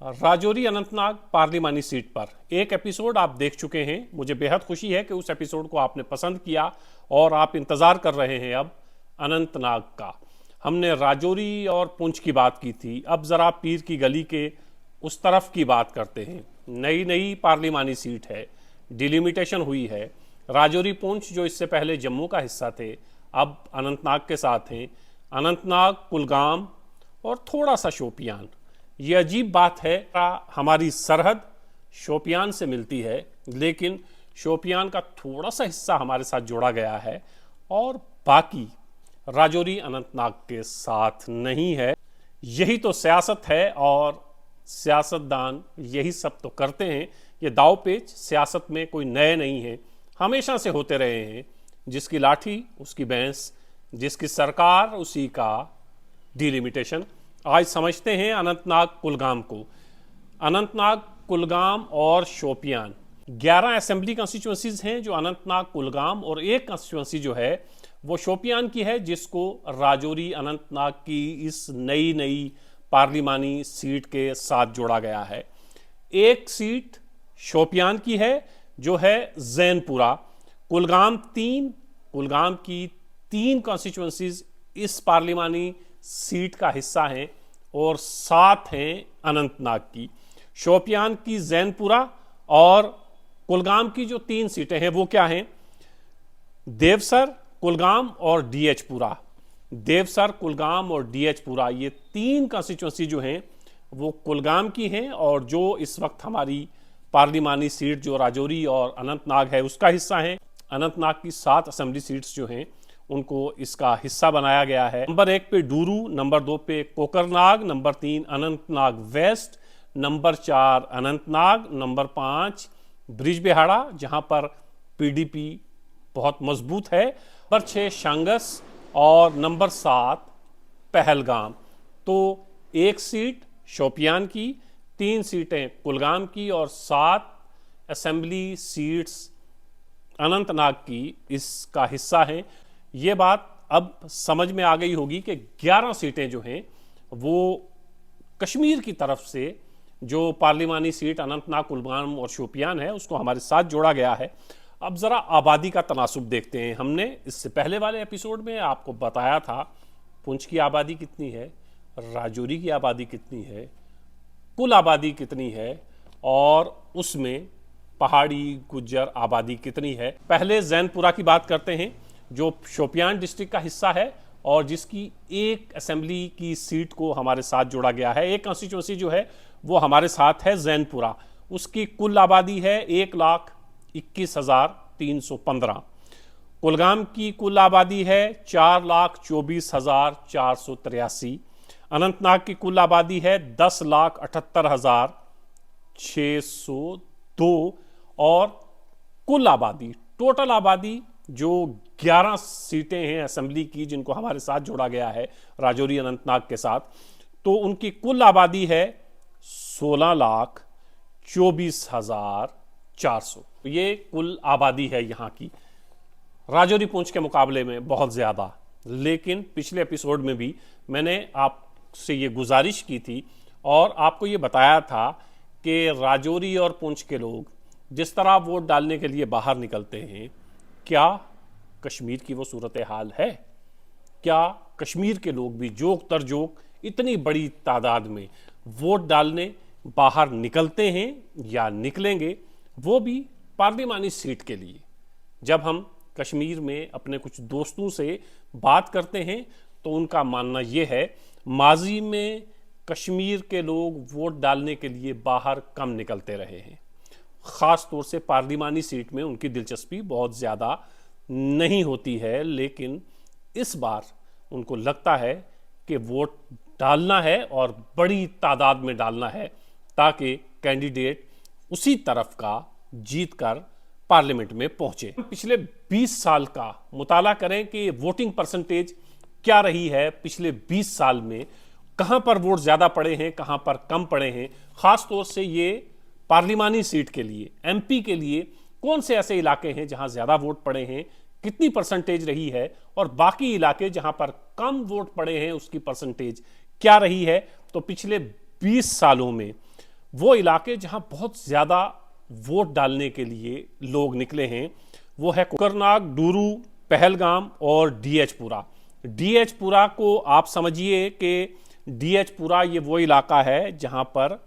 Rajouri Anantnag पार्लिमानी seat पर एक episode आप देख चुके हैं। मुझे बेहद खुशी है कि उस एपिसोड को आपने पसंद किया और आप इंतज़ार कर रहे हैं अब अनंतनाग का। हमने राजौरी और पुंछ की बात की थी, अब ज़रा पीर की गली के उस तरफ की बात करते हैं। नई नई पार्लिमानी सीट है, डिलिमिटेशन हुई है। राजौरी पुंछ जो इससे पहले जम्मू का हिस्सा थे, अब अनंतनाग के साथ हैं। अनंतनाग, कुलगाम और थोड़ा सा शोपियान। ये अजीब बात है, हमारी सरहद शोपियान से मिलती है, लेकिन शोपियान का थोड़ा सा हिस्सा हमारे साथ जोड़ा गया है और बाकी राजौरी अनंतनाग के साथ नहीं है। यही तो सियासत है और सियासतदान यही सब तो करते हैं। ये दाव पेच सियासत में कोई नए नहीं है, हमेशा से होते रहे हैं। जिसकी लाठी उसकी भैंस, जिसकी सरकार उसी का डिलिमिटेशन। आज समझते हैं अनंतनाग कुलगाम को। अनंतनाग, कुलगाम और शोपियान 11 असेंबली कॉन्स्टिट्यूंसीज हैं जो अनंतनाग, कुलगाम, और एक कॉन्स्टिट्यूंसी जो है वो शोपियान की है, जिसको राजौरी अनंतनाग की इस नई नई पार्लिमानी सीट के साथ जोड़ा गया है। एक सीट शोपियान की है जो है जैनपुरा। कुलगाम की 3 कॉन्स्टिट्यूंसीज इस पार्लिमानी सीट का हिस्सा हैं और 7 हैं अनंतनाग की। शोपियान की जैनपुरा और कुलगाम की जो 3 सीटें हैं वो क्या हैं? देवसर, कुलगाम और डीएचपुरा। देवसर, कुलगाम और डीएचपुरा, ये 3 कॉन्स्टिट्यूंसी जो हैं वो कुलगाम की हैं और जो इस वक्त हमारी पार्लिमानी सीट जो राजौरी और अनंतनाग है उसका हिस्सा है। अनंतनाग की 7 असेंबली सीट्स जो हैं उनको इसका हिस्सा बनाया गया है। नंबर 1 पे डूरू, नंबर 2 पे Kokernag, number 3 Anantnag west, number 4 Anantnag, number 5 Bijbehara जहां पर पीडीपी बहुत मजबूत है, नंबर 6 शांगस और नंबर 7 पहलगाम। तो एक सीट शोपियान की, 3 सीटें कुलगाम की और 7 असेंबली सीट्स अनंतनाग की इसका हिस्सा हैं। ये बात अब समझ में आ गई होगी कि 11 सीटें जो हैं वो कश्मीर की तरफ से जो पार्लिमानी सीट अनंतनाग, कुलगाम और शोपियान है उसको हमारे साथ जोड़ा गया है। अब ज़रा आबादी का तनासुब देखते हैं। हमने इससे पहले वाले एपिसोड में आपको बताया था पुंछ की आबादी कितनी है, राजौरी की आबादी कितनी है, कुल आबादी कितनी है और उसमें पहाड़ी गुज्जर आबादी कितनी है। पहले जैनपुरा की बात करते हैं जो शोपियान डिस्ट्रिक्ट का हिस्सा है और जिसकी एक असेंबली की सीट को हमारे साथ जोड़ा गया है। एक कॉन्स्टिट्यूंसी जो है वो हमारे साथ है जैनपुरा। उसकी कुल आबादी है 1,21,315। कुलगाम की कुल आबादी है 4,24,483। अनंतनाग की कुल आबादी है 10,78,602 और कुल आबादी, टोटल आबादी जो 11 सीटें हैं असेंबली की जिनको हमारे साथ जोड़ा गया है राजौरी अनंतनाग के साथ, तो उनकी कुल आबादी है 16,24,400। ये कुल आबादी है यहाँ की, राजौरी पुंछ के मुकाबले में बहुत ज़्यादा। लेकिन पिछले एपिसोड में भी मैंने आपसे ये गुजारिश की थी और आपको ये बताया था कि राजौरी और पुंछ के लोग जिस तरह वोट डालने के लिए बाहर निकलते हैं, क्या कश्मीर की वो सूरत हाल है? क्या कश्मीर के लोग भी जोक तर जोक इतनी बड़ी तादाद में वोट डालने बाहर निकलते हैं या निकलेंगे, वो भी पार्लिमानी सीट के लिए? जब हम कश्मीर में अपने कुछ दोस्तों से बात करते हैं तो उनका मानना ये है माजी में कश्मीर के लोग वोट डालने के लिए बाहर कम निकलते रहे हैं। ख़ास तौर से पार्लिमानी सीट में उनकी दिलचस्पी बहुत ज़्यादा नहीं होती है, लेकिन इस बार उनको लगता है कि वोट डालना है और बड़ी तादाद में डालना है ताकि कैंडिडेट उसी तरफ का जीत कर पार्लियामेंट में पहुंचे। पिछले 20 साल का मुताला करें कि वोटिंग परसेंटेज क्या रही है पिछले 20 साल में, कहां पर वोट ज़्यादा पड़े हैं, कहां पर कम पड़े हैं। ख़ास तौर से ये पार्लिमानी सीट के लिए, एमपी के लिए कौन से ऐसे इलाके हैं जहां ज़्यादा वोट पड़े हैं, कितनी परसेंटेज रही है, और बाकी इलाके जहां पर कम वोट पड़े हैं उसकी परसेंटेज क्या रही है। तो पिछले 20 सालों में वो इलाके जहां बहुत ज़्यादा वोट डालने के लिए लोग निकले हैं वो है कुकरनाग, डूरू, पहलगाम और डीएचपुरा। डीएचपुरा को आप समझिए कि डीएचपुरा ये वो इलाका है जहां पर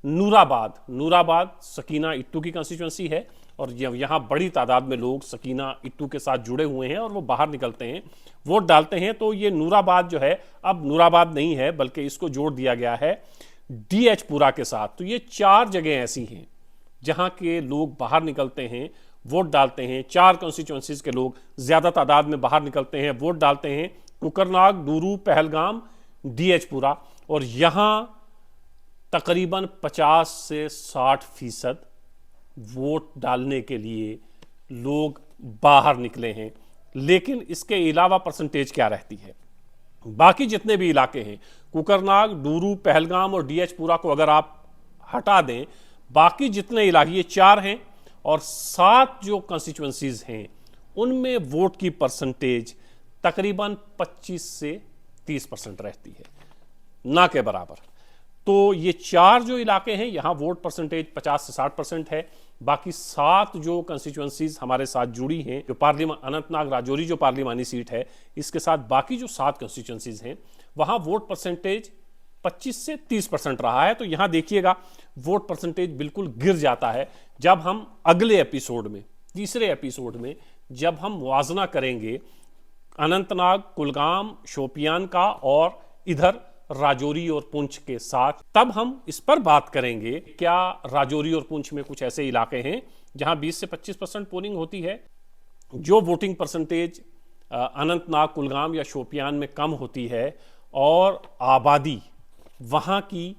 नूराबाद सकीना इट्टू की कंस्टिट्यूंसी है और यहाँ बड़ी तादाद में लोग सकीना इट्टू के साथ जुड़े हुए हैं और वो बाहर निकलते हैं, वोट डालते हैं। तो ये नूराबाद जो है अब नूराबाद नहीं है बल्कि इसको जोड़ दिया गया है डीएचपुरा के साथ। तो ये 4 जगह ऐसी हैं जहां के लोग बाहर निकलते हैं, वोट डालते हैं। 4 कॉन्स्टिट्यूंसीज के लोग ज्यादा तादाद में बाहर निकलते हैं, वोट डालते हैं। कुकरनाग, डूरू, पहलगाम, डीएचपुरा। और यहां तकरीबन 50 से 60% वोट डालने के लिए लोग बाहर निकले हैं। लेकिन इसके अलावा परसेंटेज क्या रहती है? बाकी जितने भी इलाके हैं, कुकरनाग, डूरू, पहलगाम और डीएचपुरा को अगर आप हटा दें, बाकी जितने इलाके, ये 4 हैं और 7 जो कॉन्स्टिट्यूंसीज हैं उनमें वोट की परसेंटेज तकरीबन 25 से 30% रहती है, ना के बराबर। तो ये 4 जो इलाके हैं यहां वोट परसेंटेज 50 से 60% है। बाकी 7 जो कंस्टिट्यूंसीज हमारे साथ जुड़ी हैं, जो पार्लियामेंट अनंतनाग राजौरी जो पार्लिमानी सीट है, इसके साथ बाकी जो 7 कंस्टिट्यूंसीज हैं वहां वोट परसेंटेज 25 से 30% रहा है। तो यहां देखिएगा वोट परसेंटेज बिल्कुल गिर जाता है। जब हम अगले एपिसोड में, तीसरे एपिसोड में जब हम मुआवजा करेंगे अनंतनाग, कुलगाम, शोपियान का और इधर राजौरी और पुंछ के साथ, तब हम इस पर बात करेंगे क्या राजौरी और पुंछ में कुछ ऐसे इलाके हैं जहां 20 से 25% पोलिंग होती है, जो वोटिंग परसेंटेज अनंतनाग, कुलगाम या शोपियान में कम होती है और आबादी वहां की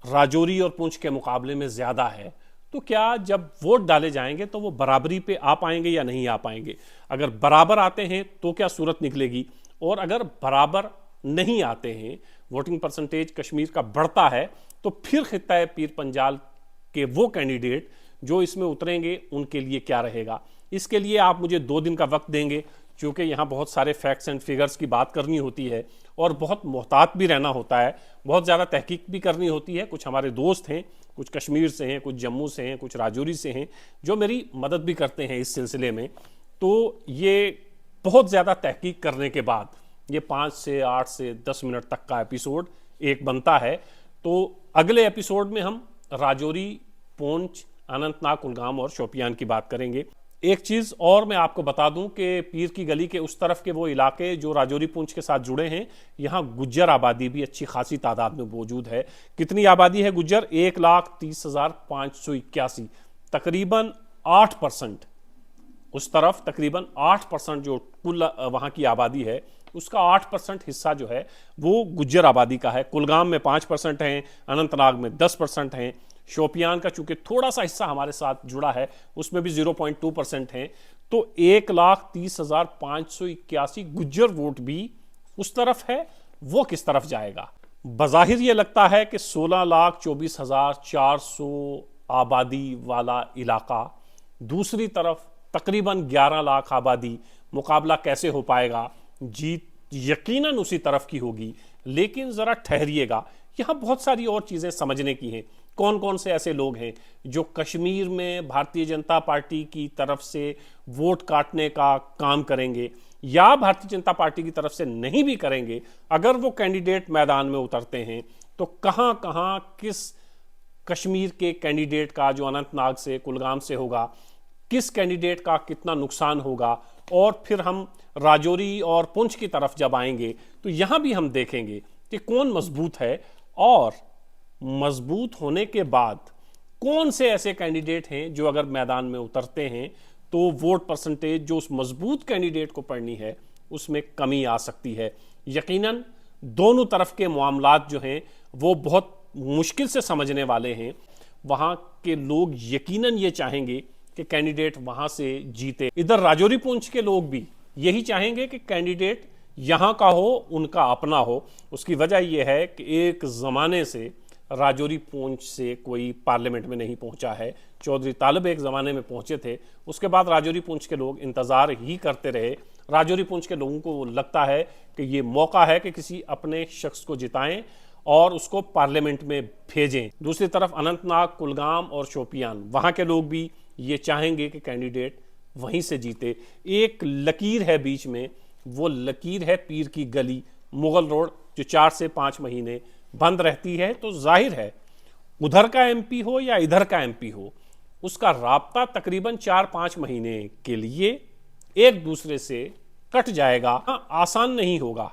राजौरी और पुंछ के मुकाबले में ज्यादा है। तो क्या जब वोट डाले जाएंगे तो वो बराबरी पे आ पाएंगे या नहीं आ पाएंगे? अगर बराबर आते हैं तो क्या सूरत निकलेगी, और अगर बराबर नहीं आते हैं, वोटिंग परसेंटेज कश्मीर का बढ़ता है, तो फिर खित्ता पीर पंजाल के वो कैंडिडेट जो इसमें उतरेंगे उनके लिए क्या रहेगा? इसके लिए आप मुझे 2 दिन का वक्त देंगे, क्योंकि यहाँ बहुत सारे फैक्ट्स एंड फिगर्स की बात करनी होती है और बहुत मोहतात भी रहना होता है, बहुत ज़्यादा तहकीक भी करनी होती है। कुछ हमारे दोस्त हैं, कुछ कश्मीर से हैं, कुछ जम्मू से हैं, कुछ राजौरी से हैं, जो मेरी मदद भी करते हैं इस सिलसिले में। तो ये बहुत ज़्यादा तहकीक करने के बाद ये 5 से 8 से 10 मिनट तक का एपिसोड एक बनता है। तो अगले एपिसोड में हम राजौरी, पुंछ, अनंतनाग, कुलगाम और शोपियान की बात करेंगे। एक चीज़ और मैं आपको बता दूं कि पीर की गली के उस तरफ के वो इलाके जो राजौरी, पुंछ के साथ जुड़े हैं, यहाँ गुज्जर आबादी भी अच्छी खासी तादाद में मौजूद है। कितनी आबादी है गुज्जर? 1,30,581, तकरीबन 8%। उस तरफ तकरीबन 8% जो कुल वहाँ की आबादी है उसका 8% हिस्सा जो है वो गुज्जर आबादी का है। कुलगाम में 5% हैं, अनंतनाग में 10% हैं, शोपियान का चूंकि थोड़ा सा हिस्सा हमारे साथ जुड़ा है उसमें भी 0.2% हैं। तो 1,30,581 गुज्जर वोट भी उस तरफ है। वो किस तरफ जाएगा? बज़ाहिर ये लगता है कि 16,24,400 आबादी वाला इलाका, दूसरी तरफ तकरीबन 11 लाख आबादी, मुकाबला कैसे हो पाएगा? जीत यकीनन उसी तरफ की होगी। लेकिन जरा ठहरिएगा, यहां बहुत सारी और चीजें समझने की हैं। कौन कौन से ऐसे लोग हैं जो कश्मीर में भारतीय जनता पार्टी की तरफ से वोट काटने का काम करेंगे या भारतीय जनता पार्टी की तरफ से नहीं भी करेंगे? अगर वो कैंडिडेट मैदान में उतरते हैं तो कहां कहां किस कश्मीर के कैंडिडेट का जो अनंतनाग से, कुलगाम से होगा, किस कैंडिडेट का कितना नुकसान होगा? और फिर हम राजौरी और पुंछ की तरफ जब आएंगे तो यहां भी हम देखेंगे कि कौन मजबूत है और मजबूत होने के बाद कौन से ऐसे कैंडिडेट हैं जो अगर मैदान में उतरते हैं तो वोट परसेंटेज जो उस मजबूत कैंडिडेट को पड़नी है उसमें कमी आ सकती है। यकीनन दोनों तरफ के मामलात जो हैं वो बहुत मुश्किल से समझने वाले हैं। वहां के लोग यकीनन ये चाहेंगे कि कैंडिडेट वहां से जीते। इधर राजौरी, पुंछ के लोग भी यही चाहेंगे कि कैंडिडेट यहां का हो, उनका अपना हो। उसकी वजह यह है कि एक जमाने से राजौरी, पुंछ से कोई पार्लियामेंट में नहीं पहुंचा है। चौधरी तालिब एक ज़माने में पहुंचे थे, उसके बाद राजौरी, पुंछ के लोग इंतज़ार ही करते रहे। राजौरी, पुंछ के लोगों को लगता है कि ये मौका है कि किसी अपने शख्स को जिताएं और उसको पार्लियामेंट में भेजें। दूसरी तरफ अनंतनाग, कुलगाम और शोपियान, वहाँ के लोग भी ये चाहेंगे कि कैंडिडेट वहीं से जीते। एक लकीर है बीच में, वो लकीर है पीर की गली मुगल रोड, जो 4 से 5 महीने बंद रहती है। तो जाहिर है उधर का एमपी हो या इधर का एमपी हो, उसका राब्ता तकरीबन 4-5 महीने के लिए एक दूसरे से कट जाएगा। आसान नहीं होगा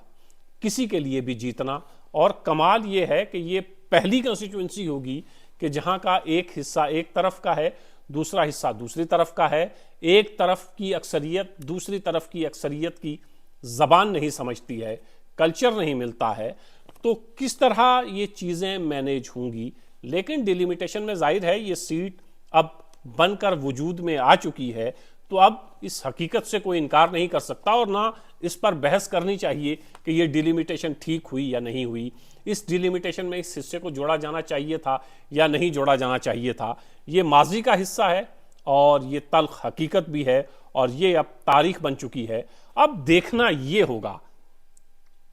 किसी के लिए भी जीतना, और कमाल ये है कि ये पहली कंस्टिट्यूएंसी होगी कि जहां का एक हिस्सा एक तरफ का है, दूसरा हिस्सा दूसरी तरफ का है। एक तरफ की अक्सरियत दूसरी तरफ की अक्सरियत की जबान नहीं समझती है, कल्चर नहीं मिलता है, तो किस तरह ये चीज़ें मैनेज होंगी। लेकिन डिलिमिटेशन में जाहिर है ये सीट अब बनकर वजूद में आ चुकी है, तो अब इस हकीकत से कोई इनकार नहीं कर सकता और ना इस पर बहस करनी चाहिए कि ये डिलिमिटेशन ठीक हुई या नहीं हुई, इस डिलिमिटेशन में इस हिस्से को जोड़ा जाना चाहिए था या नहीं जोड़ा जाना चाहिए था। ये माजी का हिस्सा है और ये तल्ख हकीकत भी है और ये अब तारीख बन चुकी है। अब देखना ये होगा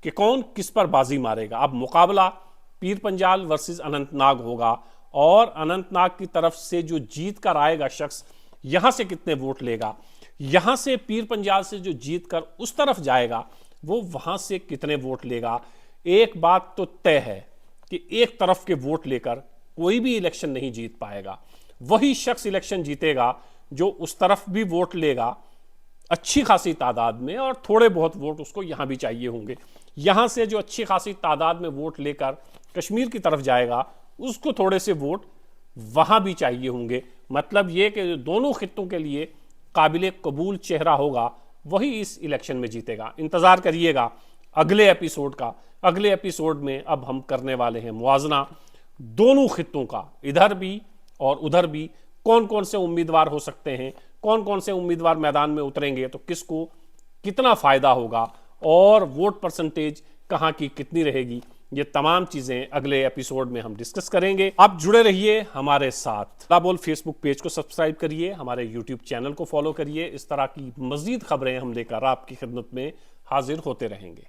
कि कौन किस पर बाजी मारेगा। अब मुकाबला पीर पंजाल वर्सेस अनंतनाग होगा और अनंतनाग की तरफ से जो जीत कर आएगा शख्स यहां से कितने वोट लेगा, यहां से पीर पंजाल से जो जीत कर उस तरफ जाएगा वो वहां से कितने वोट लेगा। एक बात तो तय है कि एक तरफ के वोट लेकर कोई भी इलेक्शन नहीं जीत पाएगा। वही शख्स इलेक्शन जीतेगा जो उस तरफ भी वोट लेगा अच्छी खासी तादाद में, और थोड़े बहुत वोट उसको यहां भी चाहिए होंगे। यहां से जो अच्छी खासी तादाद में वोट लेकर कश्मीर की तरफ जाएगा उसको थोड़े से वोट वहां भी चाहिए होंगे। मतलब ये कि दोनों खित्तों के लिए काबिल कबूल चेहरा होगा वही इस इलेक्शन में जीतेगा। इंतजार करिएगा अगले एपिसोड का। अगले एपिसोड में अब हम करने वाले हैं मुआवजा दोनों खित्तों का, इधर भी और उधर भी। कौन कौन से उम्मीदवार हो सकते हैं, कौन कौन से उम्मीदवार मैदान में उतरेंगे तो किसको कितना फायदा होगा, और वोट परसेंटेज कहां की कितनी रहेगी, ये तमाम चीजें अगले एपिसोड में हम डिस्कस करेंगे। आप जुड़े रहिए हमारे साथ। ला बोल फेसबुक पेज को सब्सक्राइब करिए, हमारे यूट्यूब चैनल को फॉलो करिए। इस तरह की मजीद खबरें हम लेकर आपकी खिदमत में हाजिर होते रहेंगे।